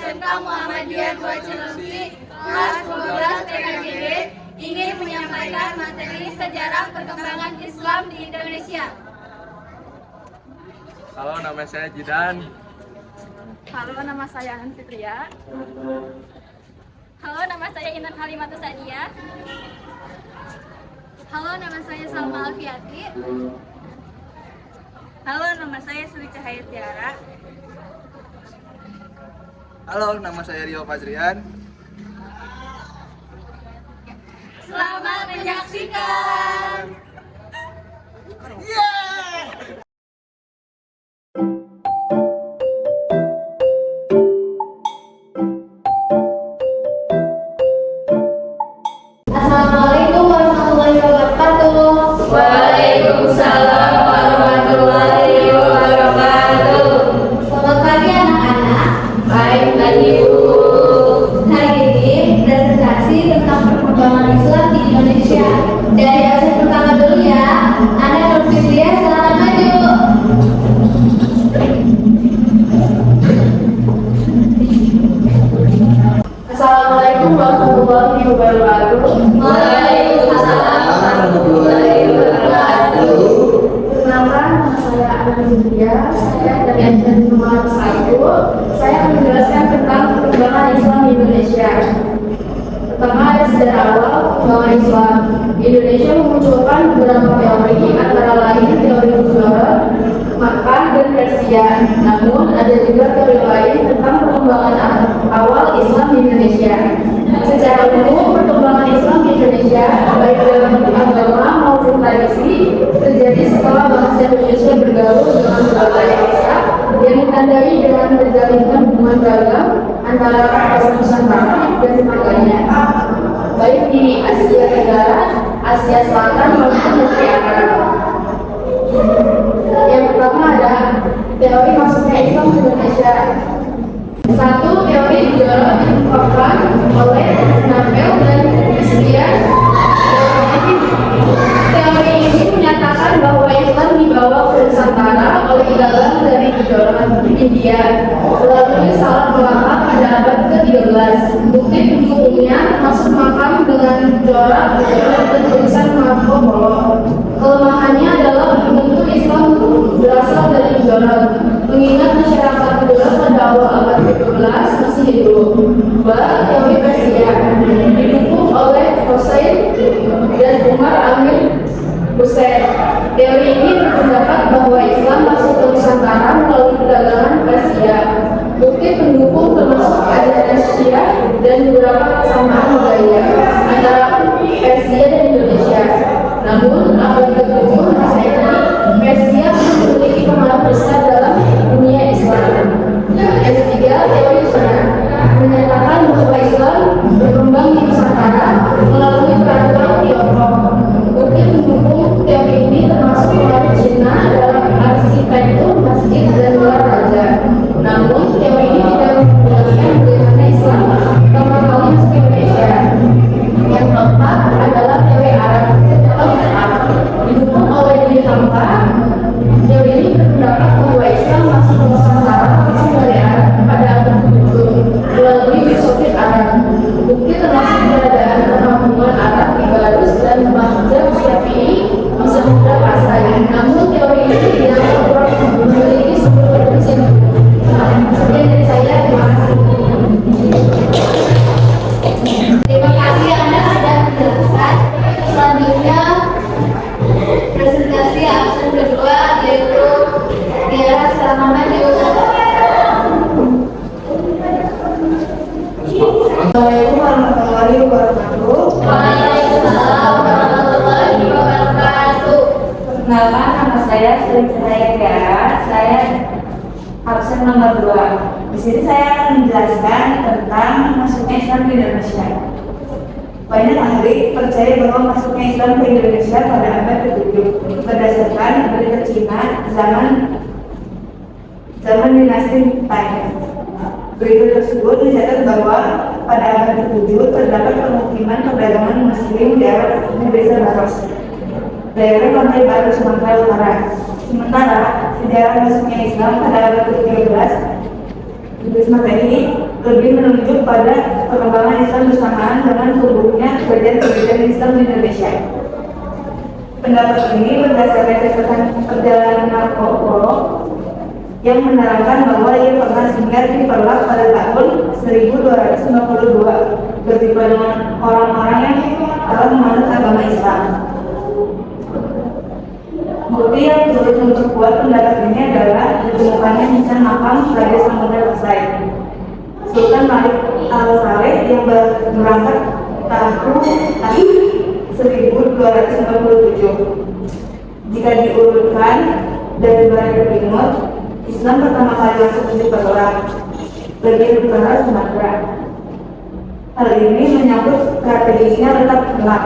SMK Muhammadiyah 2 Cilengsi, kelas 12 PKGD, ingin menyampaikan materi sejarah perkembangan Islam di Indonesia. Halo, nama saya Jidan. Halo, nama saya Anan Fitria. Halo, nama saya Intan Halimatus Sadia. Halo, nama saya Salma Alfiati. Halo, nama saya Sri Cahaya Tiara. Halo, nama saya Rio Fazrian. Selamat menyaksikan. Assalamualaikum warahmatullahi wabarakatuh. Waalaikumsalam warahmatullahi wabarakatuh. Selamat pagi anak-anak. Baik, Ibu. Hari ini presentasi tentang perkembangan Islam di Indonesia. Dari absen pertama dulu ya. Ana Nur Fitria, selamat maju. Assalamualaikum warahmatullahi wabarakatuh. Waalaikumsalam warahmatullahi wabarakatuh. Perkenalkan, nama saya Ana Fitria. Saya dari absen nomor 1. Saya akan menjelaskan tentang perkembangan Islam di Indonesia. Pertama, ada sejarah awal perkembangan Islam. Indonesia memunculkan beberapa teori, antara lain teori Muzawarat, Makkah, dan Persia. Namun, ada juga teori lain tentang perkembangan awal Islam di Indonesia. Secara umum, perkembangan Islam di Indonesia, baik dalam agama maupun tradisi, terjadi setelah bangsa Indonesia bergaul dengan berbagai bangsa yang ditandai dengan terjalinnya hubungan dagang antara bangsa Nusantara dan tetangganya, baik di Asia Tenggara, Asia Selatan maupun negeri Arab. Yang pertama ada teori masuknya Islam ke Indonesia. Satu, teori Muzawarat dikemukakan oleh Nabel dan Christian. Teori ini menyatakan bahwa Islam dibawa ke Nusantara oleh dalang dari Muzawarat India melalui Salam Malaka pada abad ke-13. Bukti pendukungnya termasuk makam dengan corak dan tulisan Marco Polo. Kelemahannya adalah bentuk Islam berasal dari Muzawarat, mengingat masyarakat Madura pada awal abad ke-12 masih hidup. Dua, teori Persia didukung oleh Hussein dan Umar Amir Hussein. Teori ini berpendapat bahwa Islam masuk ke Nusantara melalui perdagangan Persia. Bukti pendukung termasuk ajaran Syiah dan beberapa kesamaan budaya antara Persia dan Indonesia. Namun, abad ke-7 Masehi, Persia memiliki pengaruh besar dalam dunia Islam. Yang ketiga, teori Cina menyatakan bahwa Islam berkembang di Nusantara melalui peraturan Tiongkok. Bukti pendukung teori ini termasuk pengaruh Cina dalam arsitektur masjid dan gelar raja. Namun, teori ini tidak menjelaskan bagaimana Islam pertama kali masuk ke Indonesia. Yang keempat adalah teori Arab. Didukung oleh Ibnu Hamka, teori ini berpendapat bahwa Islam masuk ke Nusantara langsung dari Arab pada abad ke-7 melalui Uni Soviet Arab. Bukti termasuk keberadaan perkampungan Arab di Barus dan mazhab Syafi'i di Samudra Pasai. Namun teori ini tidak memiliki sumber tradisi. Sekian dari saya, terima kasih. Terima kasih Anda sudah menjelaskan. Selanjutnya presentasi absen kedua yaitu Tiara, selamat maju. Assalamualaikum warahmatullahi wabarakatuh. Waalaikumsalam warahmatullahi wabarakatuh. Perkenalkan, nama saya Sri Cahaya Tiara. Saya absen nomor 2. Di sini saya akan menjelaskan tentang masuknya Islam di Indonesia. Banyak ahli percaya bahwa masuknya Islam ke Indonesia pada abad ke-7 berdasarkan berita Cina zaman dinasti Tang. Berita tersebut mencatat bahwa pada abad ke-7 terdapat pemukiman perdagangan Muslim di Arab di desa Baros, daerah Pantai Baru, Sumatera Utara. Sementara sejarah masuknya Islam pada abad ke-13 Tugas materi lebih menunjuk pada perkembangan Islam bersamaan dengan tumbuhnya kerajaan-kerajaan Islam di Indonesia. Pendapat ini berdasarkan catatan perjalanan Marco Polo yang menerangkan bahwa ia pernah singgah di Perlak pada tahun 1292 berjumpa dengan orang-orang yang telah memanut agama Islam. Bukti yang turut memperkuat pendapat ini adalah ditemukannya nisan makam Raja Samudra Pasai, Sultan Malik Al-Saleh yang berangkat tahun 1247. Jika diurutkan dari barat ke timur, Islam pertama kali masuk di Perlak, bagian utara Sumatera. Hal ini menyangkut strategisnya letak Perlak,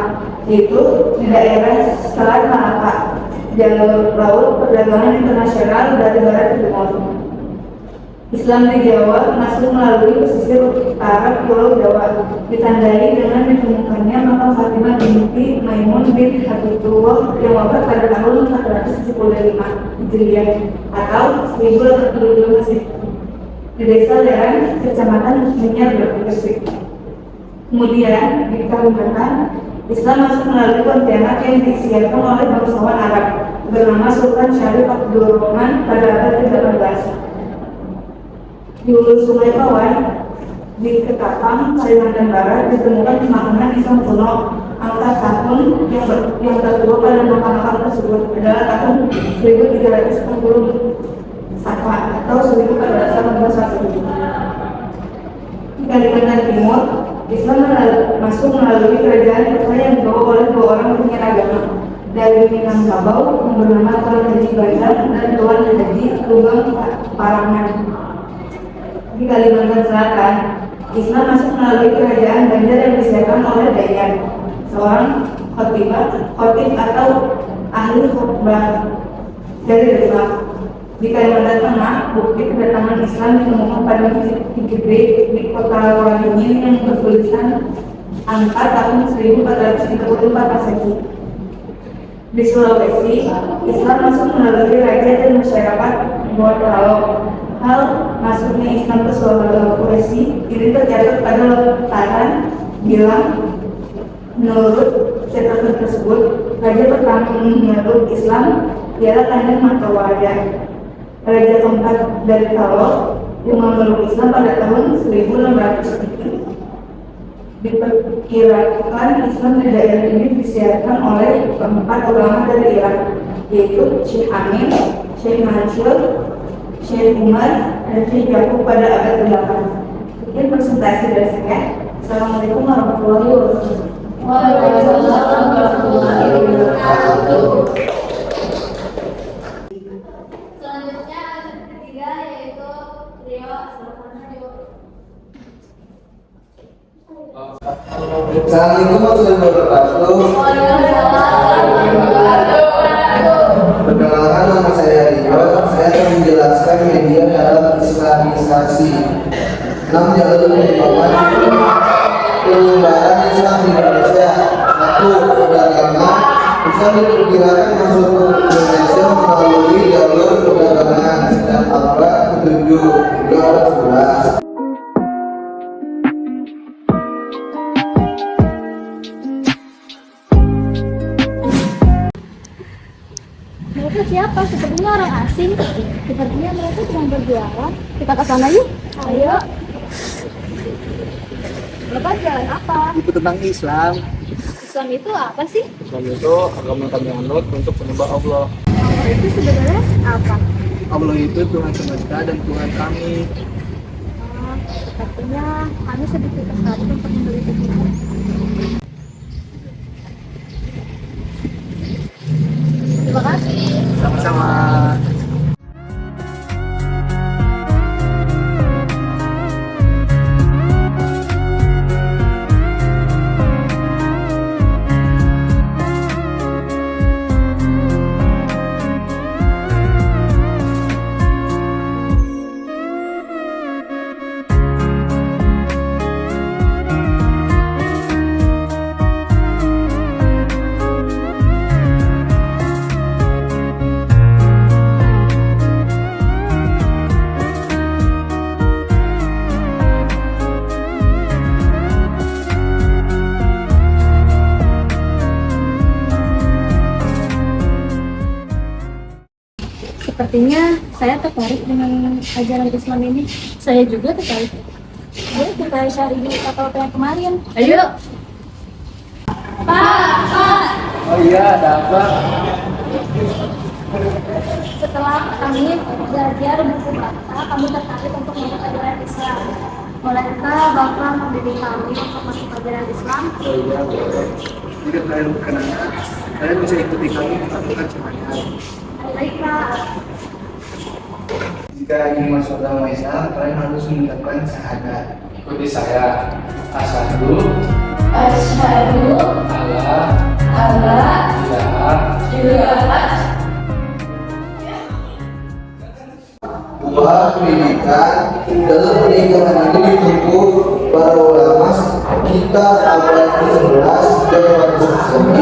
yaitu di daerah Selat Malaka, jalur laut perdagangan internasional dari barat ke timur. Islam di Jawa masuk melalui pesisir utara Pulau Jawa, ditandai dengan ditemukannya makam Fatimah binti Maimun bin Habibullah yang wafat pada tahun 475 Hijriah atau 1082 Masih di Desa Leran, Kecamatan Minyar, Gresik. Kemudian di Kalimantan, Islam masuk melalui Pontianak yang disiapkan oleh bangsawan Arab bernama Sultan Syarif Abdul Rahman pada abad ke-18. Di hulu Sungai Pawan, di Ketapang, Kalimantan Barat ditemukan bangunan Islam kuno. Angka tahun yang tertua pada makam tersebut adalah tahun 1340 Saka atau 1418 Masehi. Di Kalimantan Timur, Islam masuk melalui kerajaan kota yang dibawa oleh dua orang penyeragama dari Minangkabau yang bernama Tuan Haji Bandar dan Tuan Haji Lubang Parangan. Di Kalimantan Selatan, Islam masuk melalui kerajaan Banjar yang disiapkan oleh Dayan, seorang khotib atau ahli khutbah dari Demak. Di Kalimantan Tengah, bukti kedatangan Islam ditemukan pada Masjid Gede di kota Waringin yang bertulisan angka tahun 1434 Masehi. Di Sulawesi, Islam masuk melalui raja dan masyarakat Gorontalo. Hal masuknya Islam ke Sulawesi ini tercatat pada lembaran bilang. Menurut catatan tersebut, raja pertama menyebut Islam ialah Kanjeng Mantawaya. Raja keempat dari Talo yang memeluk Islam pada tahun 1600. Diperkirakan Islam di daerah ini disiarkan oleh keempat ulama dari Irak, yaitu Syekh Amin, Syekh Mansur, Syekh Umar, dan Syekh Yakub pada abad ke-8. Sekian presentasi dari saya. Assalamualaikum warahmatullahi wabarakatuh. Waalaikumsalam warahmatullahi wabarakatuh. Selanjutnya yang ketiga yaitu Rio. Assalamualaikum warahmatullahi wabarakatuh. Perkenalkan, nama saya Rio. Saya akan menjelaskan media dalam Islamisasi. 6 jalur penyebaran penyebaran Islam di Indonesia. 1. Perdagangan. Islam diperkirakan masuk ke Indonesia melalui jalur perdagangan. Dan abad ke-7 hingga abad ke-11. Mereka siapa? Sepertinya orang asing. Sepertinya mereka sedang berjualan. Kita ke sana yuk. Ayo. Bapak jalan apa? Itu tentang Islam. Islam itu apa sih? Islam itu agama kami anut untuk menyembah Allah. Allah itu sebenarnya apa? Allah itu Tuhan semesta dan Tuhan kami. Sepertinya kami sedikit tertarik untuk membeli buku. Terima kasih. Sama-sama. Sepertinya saya tertarik dengan ajaran Islam ini. Saya juga tertarik. Ayo kita cari di KTP yang kemarin. Ayo. Pak. Oh iya, ada apa? Setelah kami belajar buku Bapak, kami tertarik untuk masuk ajaran Islam. Bolehkah Bapak membimbing kami untuk masuk ajaran Islam? Oh iya, boleh. Jika kalian berkenan, kalian bisa ikuti kami melakukan syahadat. Baik, Pak. Jika ingin masuk agama Islam, kalian harus mengucapkan syahadat. Ikuti saya. Asyhadu Allah ilaha dua pendidikan dalam pernikahan ini ditempuh para ulama kita abad ke-11 dan abad ke-9.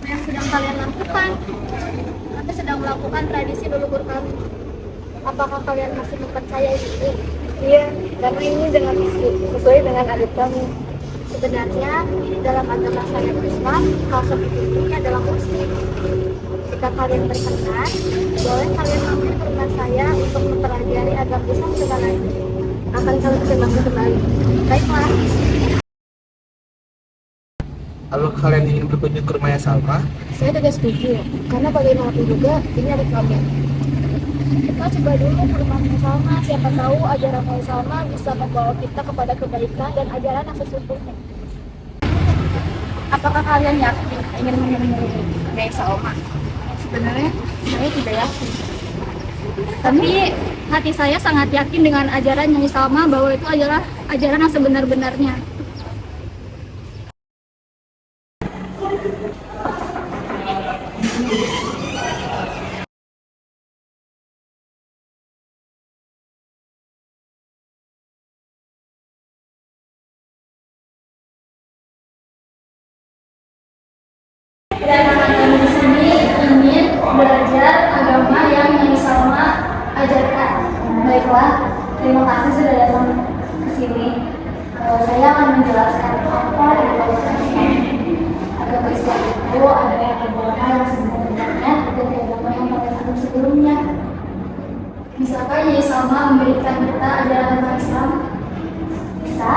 Apa yang sedang kalian lakukan? Kami sedang melakukan tradisi leluhur kami. Apakah kalian masih mempercayai ini? Iya, karena ini sesuai dengan adat kami. Sebenarnya dalam agama saya Islam, hal seperti ini adalah muslim. Jika kalian berkenan, boleh kalian mampir ke rumah saya untuk mempelajari agama Islam dengan lanjut. Akan kalian terima kembali. Baiklah. Kalau kalian ingin berkunjung ke rumahnya Salma, Saya tidak setuju, karena bagaimanapun juga ini adik kami. Kita coba dulu ke rumahnya Salma, siapa tahu ajaran Salma bisa membawa kita kepada kebaikan dan ajaran yang sesungguhnya. Apakah kalian yakin ingin menemui Nyai Salma? Sebenarnya saya tidak yakin. Tapi hati saya sangat yakin dengan ajaran Nyai Salma bahwa itu adalah ajaran yang sebenar-benarnya. Dan anak kami di sini ingin belajar agama yang Nyai Salma ajarkan. Baiklah, terima kasih sudah datang ke sini. Saya akan menjelaskan apa yang dilakukan agama Islam itu ada agama yang sebenarnya dan agama yang pada tahun sebelumnya. Bisakah Nyai Salma memberikan kita ajaran tentang Islam? Bisa.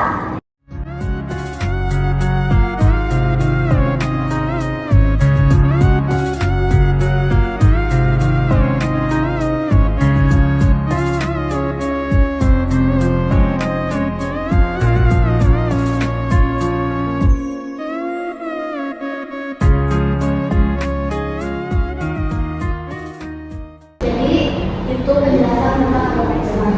Jadi itu penjelasan tentang agama Islam.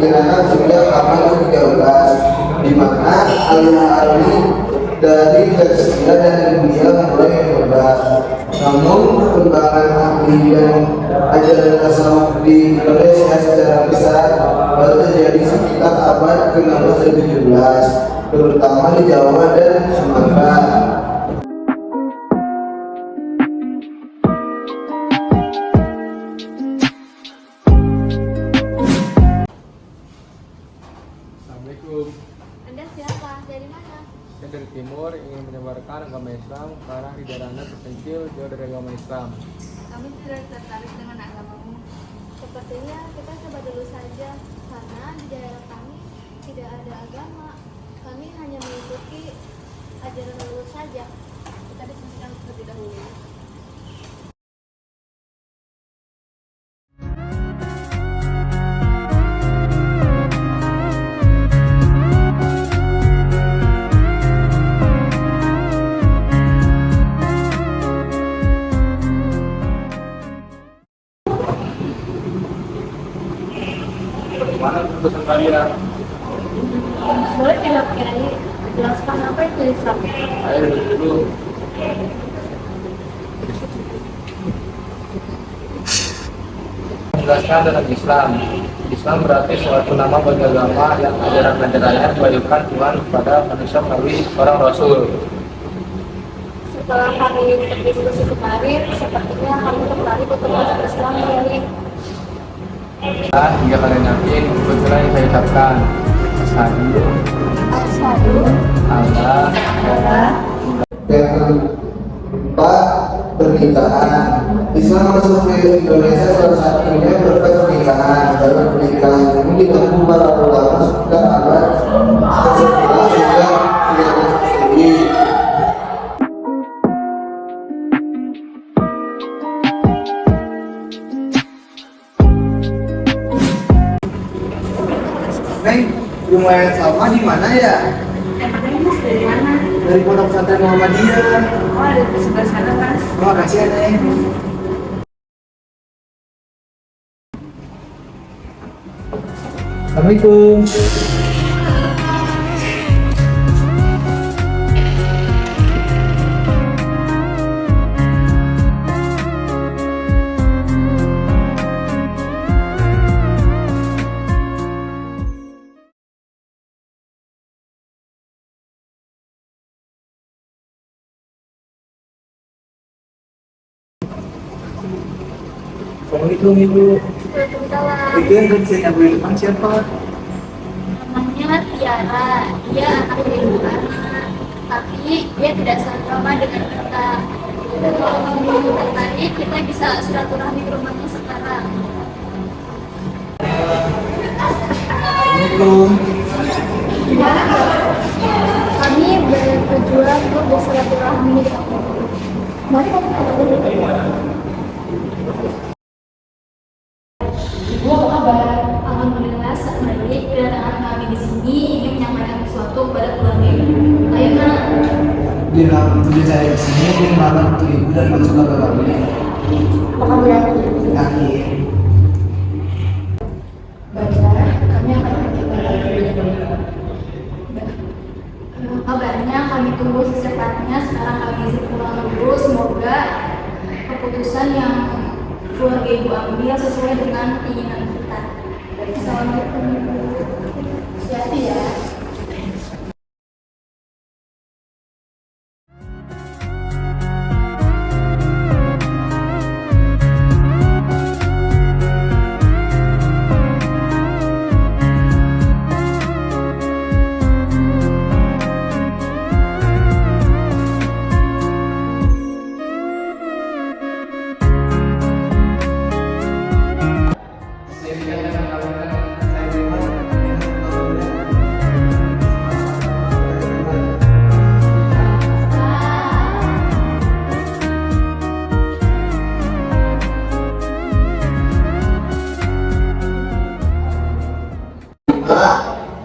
diperkirakan sejak abad ke-13, di mana alih-alih dari Persia dan India mulai berubah. Namun perkembangan ahli dan ajaran tasawuf di Indonesia secara besar baru terjadi sekitar abad ke-16 dan 17, terutama di Jawa dan Sumatera. Assalamualaikum. Anda siapa? Dari mana? Saya dari timur ingin menyebarkan agama Islam ke arah di daerah terpencil jauh dari agama Islam. Kami tidak tertarik dengan agamamu. Sepertinya kita coba dulu saja, karena di daerah kami tidak ada agama. Kami hanya mengikuti ajaran leluhur saja. Kita diskusikan terlebih dahulu. Bagaimana keputusan kalian? Boleh tidak Kiai jelaskan apa itu Islam? Ayo dulu. Menjelaskan tentang Islam. Islam berarti suatu nama bagi agama yang ajaran-ajarannya diwajibkan Tuhan kepada manusia melalui seorang Rasul. Setelah kami berdiskusi kemarin, sepertinya kami tertarik untuk masuk Islam Kiai. Nah, hingga kalian yakin kebetulan yang saya ucapkan. Asyhadu Asyhadu Allah. Yang keempat, pernikahan. Islam masuk ke Indonesia salah satunya berkat pernikahan. Karena pernikahan ini ditempuh para ulama sekitar abad ke-11 hingga 13 Masehi. Neng, rumah yang sama di mana ya? Emangnya Mas dari mana? Dari Pondok Pesantren Muhammadiyah. Oh, ada di sebelah sana, Mas. Terima kasih ya, Neng. Assalamualaikum. Assalamualaikum Ibu. Waalaikumsalam. Itu yang kerjanya Bu Irfan siapa? Namanya Tiara. Dia anak ibu anak, tapi dia tidak sama dengan kita. Dan kalau kamu tertarik, kita bisa silaturahmi ke rumahnya sekarang. Assalamualaikum. Kami bertujuan untuk bersilaturahmi. Mari kita Ibu, apa kabar? Alhamdulillah, sangat baik. Kedatangan kami di sini ingin menyampaikan sesuatu kepada keluarga ibu. Ayo nak. Bila tujuan saya di sini ingin melamar untuk Ibu dan masuk ke kami. Apa kamu yakin? Yakin. Baiklah, kami akan mencoba kabarnya kami tunggu secepatnya. Sekarang kami izin pulang dulu. Semoga keputusan yang keluarga ibu ambil sesuai dengan keinginan kita. Assalamualaikum Ibu. Hati-hati ya.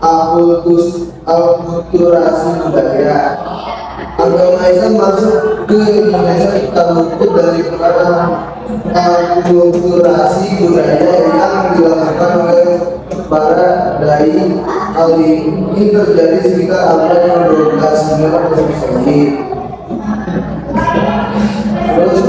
Aku akulturasi budaya. Agama Islam masuk ke Indonesia tak luput dari akulturasi budaya yang dilakukan oleh para dai. Hal ini terjadi sekitar abad ke-12 hingga Masehi. Terus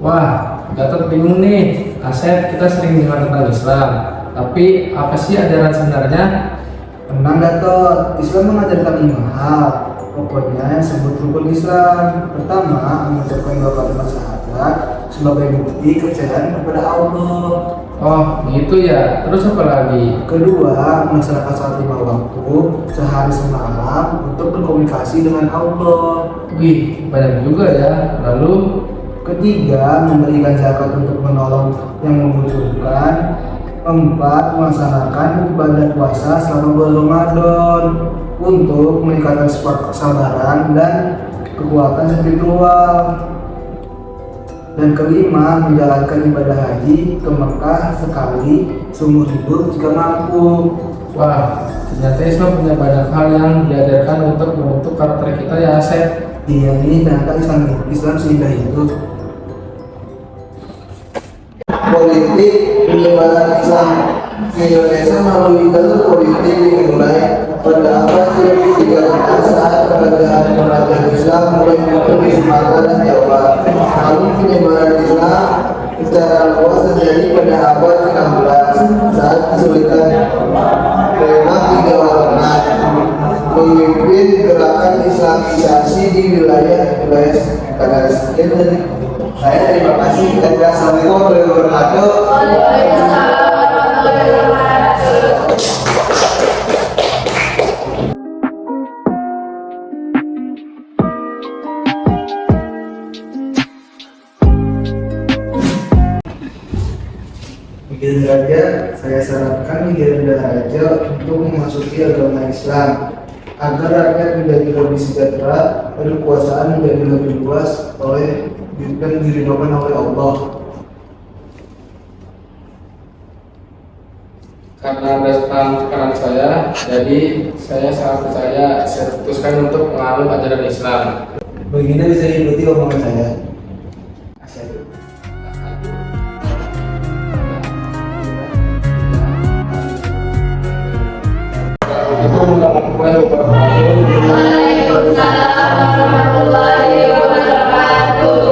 Wah, Gatot bingung nih. Asep, kita sering dengar tentang Islam, tapi apa sih ajaran sebenarnya? tenang Gatot, Islam mengajarkan 5 hal. Pokoknya yang sebut rukun Islam. Pertama, mengucapkan 2 kalimat syahadat sebagai bukti kepercayaan kepada Allah. Oh, gitu ya. Terus apa lagi? Kedua, melaksanakan salat 5 waktu sehari semalam untuk berkomunikasi dengan Allah. Wih, banyak juga ya. Lalu, Ketiga, memberikan zakat untuk menolong yang membutuhkan. 4, melaksanakan ibadah puasa selama bulan Ramadan untuk meningkatkan kesabaran dan kekuatan spiritual. Dan kelima, menjalankan ibadah haji ke Mekah sekali seumur hidup jika mampu. wah, ternyata Islam punya banyak hal yang diajarkan untuk membentuk karakter kita ya, Asep. Iya, ini ternyata Islam seindah itu. Politik penyebaran Islam di Indonesia melalui jalur politik dimulai pada abad ke-13 saat kerajaan Islam mulai muncul di Sumatera dan Jawa. Lalu penyebaran Islam secara luas terjadi pada abad ke-16 saat kesulitan Demak di Jawa Tengah memimpin gerakan Islamisasi di wilayah karena sekian dari saya. Terima kasih dan assalamualaikum warahmatullahi wabarakatuh. Miguel Raja, saya sarankan Miguel Raja untuk memasuki agama Islam agar rakyat menjadi lebih sejahtera dan kekuasaan menjadi lebih luas dan diridhokan oleh Allah. Karena berdasarkan tekanan saya, jadi saya sangat percaya. Saya putuskan untuk menganut ajaran Islam. Begini bisa ikuti omongan saya. Waalaikumsalam warahmatullahi wabarakatuh.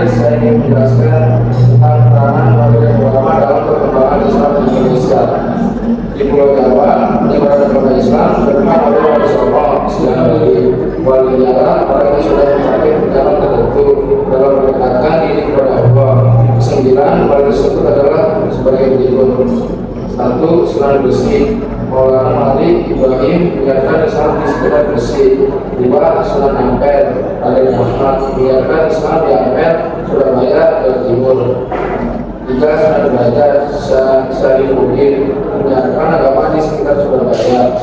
Saya ingin menjelaskan tentang peranan Majelis Ulama dalam perkembangan Islam di Indonesia. Di Pulau Jawa, penyebaran agama Islam berkembang oleh Wali Songo, Islam Wali Jawa, orang yang sudah mencapai perjalanan tertentu dalam mendekatkan diri kepada Allah. 9, wali tersebut adalah sebagai berikut. 1. Sunan Besi, Maulana Malik Ibrahim menyiarkan Islam di sekitar Besi. 2. Sunan Ampel, Raden Ahmad menyiarkan Islam di Ampel, Surabaya, Jawa Timur. 3. Sunan Derajat Syarifuddin menyiarkan agama di sekitar Surabaya.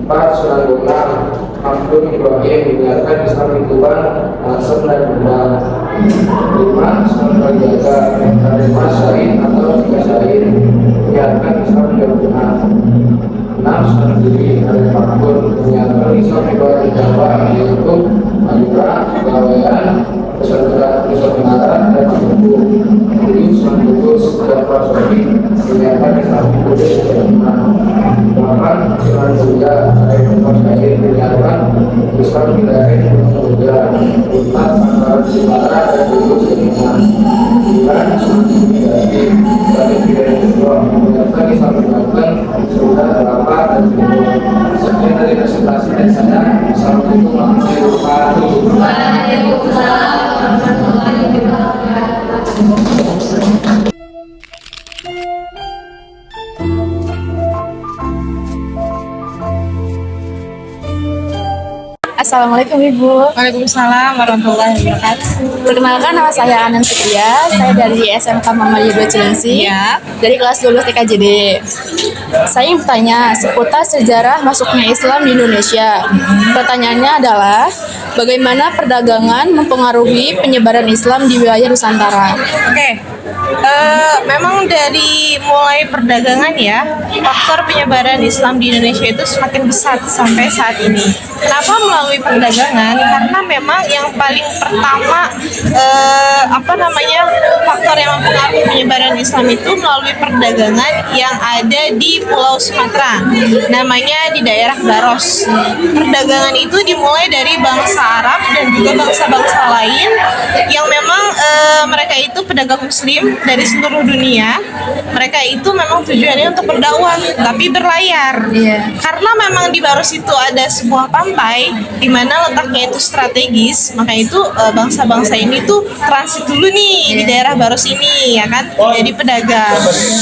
4. Sunan Bonang Abdul Ibrahim menyiarkan Islam di Tuban, Asem dan Bendang. 5. Sunan Kalijaga Raden Mas Syahid atau Tiga Syahid menyiarkan Islam di Jawa Tengah. 6. Sunan Giri Raden Makmur menyiarkan Islam di Jawa, yaitu Madura, Laweyan, Nusa Tenggara, dan Maluku. 7. Sunan Kudus Jafar Sofi menyiarkan Islam di Kudus, Jawa Tengah. 8. Sunan Buya Raden Mas Syahid menyiarkan Islam di daerah Buya. 4. Antara Sumatera dan Kudus, Jawa Tengah. 9. Sunan Bidadi Raden Bidadi Kedua menyiarkan Islam di Banten, Sunda, Kelapa, dan Timur. Sekian dari presentasi dari saya. Assalamualaikum warahmatullahi wabarakatuh. Waalaikumsalam warahmatullahi wabarakatuh. Assalamualaikum Ibu. Waalaikumsalam warahmatullahi wabarakatuh. Perkenalkan, nama saya Anan Fitria. Saya dari SMK Muhammadiyah 2 Cilengsi. Ya. Dari kelas 12 TKJD. Saya ingin bertanya seputar sejarah masuknya Islam di Indonesia. Pertanyaannya adalah, bagaimana perdagangan mempengaruhi penyebaran Islam di wilayah Nusantara? Oke. Memang dari mulai perdagangan ya, faktor penyebaran Islam di Indonesia itu semakin besar sampai saat ini. Kenapa melalui perdagangan? Karena memang yang paling pertama faktor yang mempengaruhi penyebaran Islam itu melalui perdagangan yang ada di Pulau Sumatera, namanya di daerah Baros. Perdagangan itu dimulai dari bangsa Arab dan juga bangsa-bangsa lain yang memang mereka itu pedagang Muslim dari seluruh dunia. Mereka itu memang tujuannya untuk berdakwah, tapi berlayar. Karena memang di Baros itu ada sebuah pantai di mana letaknya itu strategis, maka itu bangsa-bangsa ini tuh transit dulu nih di daerah Baros ini, ya kan, jadi pedagang.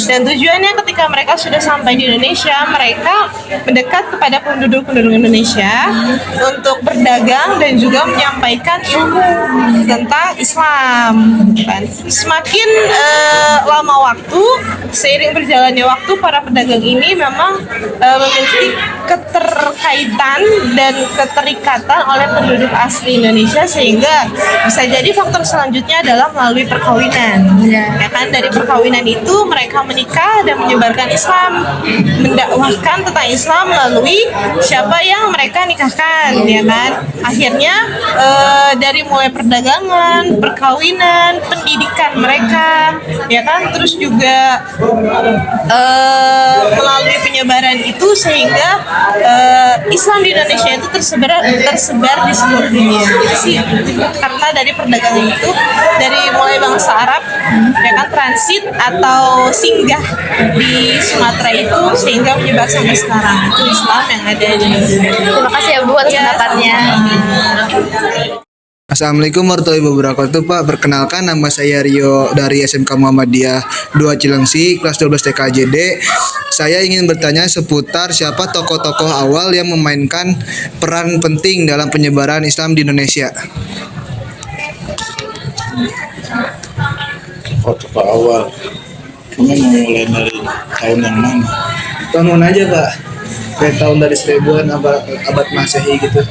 Dan tujuannya ketika mereka sudah sampai di Indonesia, mereka mendekat kepada penduduk-penduduk Indonesia untuk berdagang dan juga menyampaikan ilmu tentang Islam. Kan. Semakin lama waktu, seiring berjalannya waktu, para pedagang ini memang memiliki keterkaitan dan keterikatan oleh penduduk asli Indonesia, sehingga bisa jadi faktor selanjutnya adalah melalui perkawinan. Ya kan, dari perkawinan itu mereka menikah dan menyebarkan Islam, mendakwahkan tentang Islam melalui siapa yang mereka nikahkan, ya kan. Akhirnya dari mulai perdagangan, perkawinan, pendidikan mereka, ya kan, terus juga melalui penyebaran itu sehingga Islam di Indonesia itu tersebar di seluruh dunia. Itu sih karena dari perdagangan itu, dari mulai bangsa Arab, ya kan, transit atau singgah di Sumatera itu sehingga menyebar sampai sekarang. Itu Islam yang ada di Indonesia. Terima kasih ya Bu atas pendapatnya. Assalamualaikum warahmatullahi wabarakatuh Pak. Perkenalkan, nama saya Rio dari SMK Muhammadiyah 2 Cilengsi, kelas 12 TKJD. Saya ingin bertanya seputar siapa tokoh-tokoh awal yang memainkan peran penting dalam penyebaran Islam di Indonesia. Tokoh awal, kamu mau mulai dari tahun yang mana? Tahun mana aja Pak? Kayak tahun dari 1000-an, abad Masehi gitu.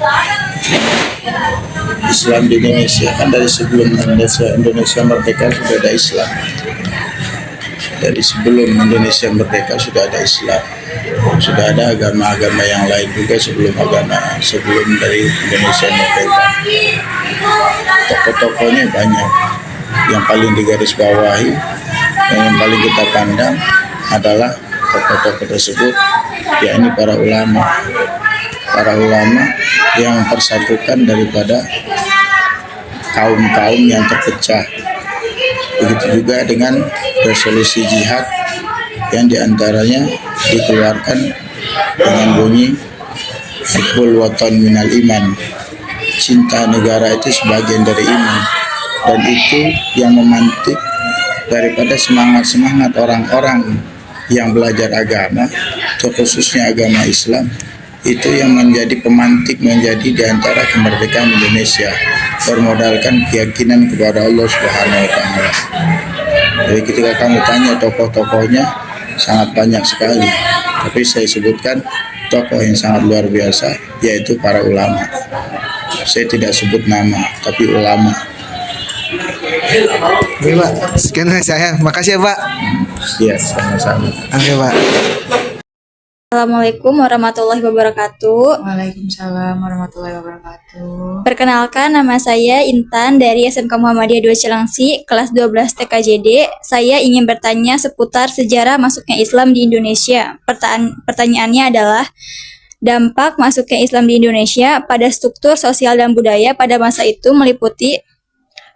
Islam di Indonesia kan dari sebelum Indonesia merdeka sudah ada Islam. Dari sebelum Indonesia merdeka sudah ada Islam. Sudah ada agama-agama yang lain juga sebelum dari Indonesia merdeka. Tokoh-tokohnya banyak. Yang paling digarisbawahi dan yang paling kita pandang adalah tokoh-tokoh tersebut, yakni para ulama yang persatukan daripada kaum-kaum yang terpecah. Begitu juga dengan resolusi jihad yang diantaranya dikeluarkan dengan bunyi Hubbul Watan Minal Iman, cinta negara itu sebagian dari iman, dan itu yang memantik daripada semangat orang-orang yang belajar agama, khususnya agama Islam, itu yang menjadi pemantik menjadi diantara kemerdekaan Indonesia, bermodalkan keyakinan kepada Allah Subhanahu wa Ta'ala. Jadi ketika kamu tanya tokoh-tokohnya sangat banyak sekali, tapi saya sebutkan tokoh yang sangat luar biasa, yaitu para ulama. Saya tidak sebut nama, tapi ulama. Oke Pak, sekian dari saya. Makasih ya Pak. Ya, sama-sama. Oke Pak. Assalamualaikum warahmatullahi wabarakatuh. Waalaikumsalam warahmatullahi wabarakatuh. Perkenalkan, nama saya Intan dari SMK Muhammadiyah 2 Cilengsi, kelas 12 TKJD. Saya ingin bertanya seputar sejarah masuknya Islam di Indonesia. Pertanyaannya adalah, dampak masuknya Islam di Indonesia pada struktur sosial dan budaya pada masa itu meliputi.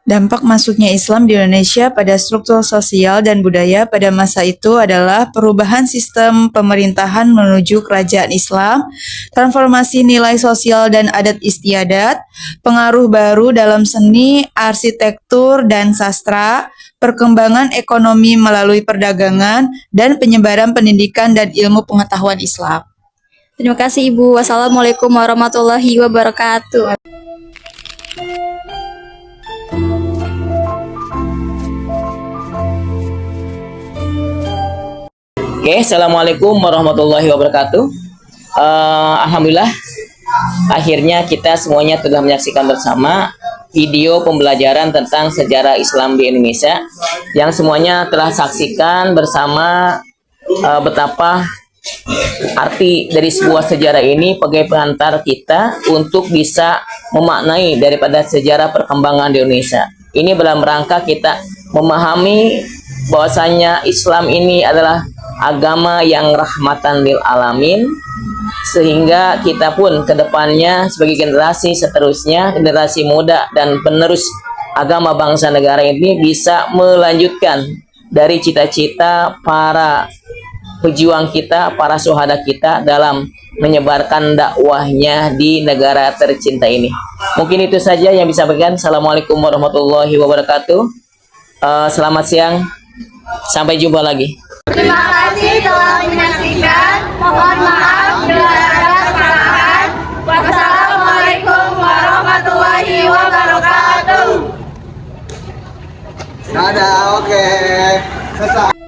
Dampak masuknya Islam di Indonesia pada struktur sosial dan budaya pada masa itu adalah perubahan sistem pemerintahan menuju kerajaan Islam, transformasi nilai sosial dan adat istiadat, pengaruh baru dalam seni, arsitektur, dan sastra, perkembangan ekonomi melalui perdagangan, dan penyebaran pendidikan dan ilmu pengetahuan Islam. Terima kasih Ibu. Wassalamualaikum warahmatullahi wabarakatuh. Oke, assalamualaikum warahmatullahi wabarakatuh. Alhamdulillah, akhirnya kita semuanya telah menyaksikan bersama video pembelajaran tentang sejarah Islam di Indonesia yang semuanya telah saksikan bersama betapa arti dari sebuah sejarah ini sebagai pengantar kita untuk bisa memaknai daripada sejarah perkembangan di Indonesia. Ini dalam rangka kita memahami bahwasanya Islam ini adalah agama yang rahmatan lil alamin, sehingga kita pun kedepannya sebagai generasi seterusnya, generasi muda dan penerus agama bangsa negara ini bisa melanjutkan dari cita-cita para pejuang kita, para syuhada kita dalam menyebarkan dakwahnya di negara tercinta ini. Mungkin itu saja yang bisa berikan. Assalamualaikum warahmatullahi wabarakatuh. Selamat siang, sampai jumpa lagi. Terima kasih telah menyaksikan. Mohon maaf bila ada kesalahan. Wassalamualaikum warahmatullahi wabarakatuh. Dadah, oke. Selesai.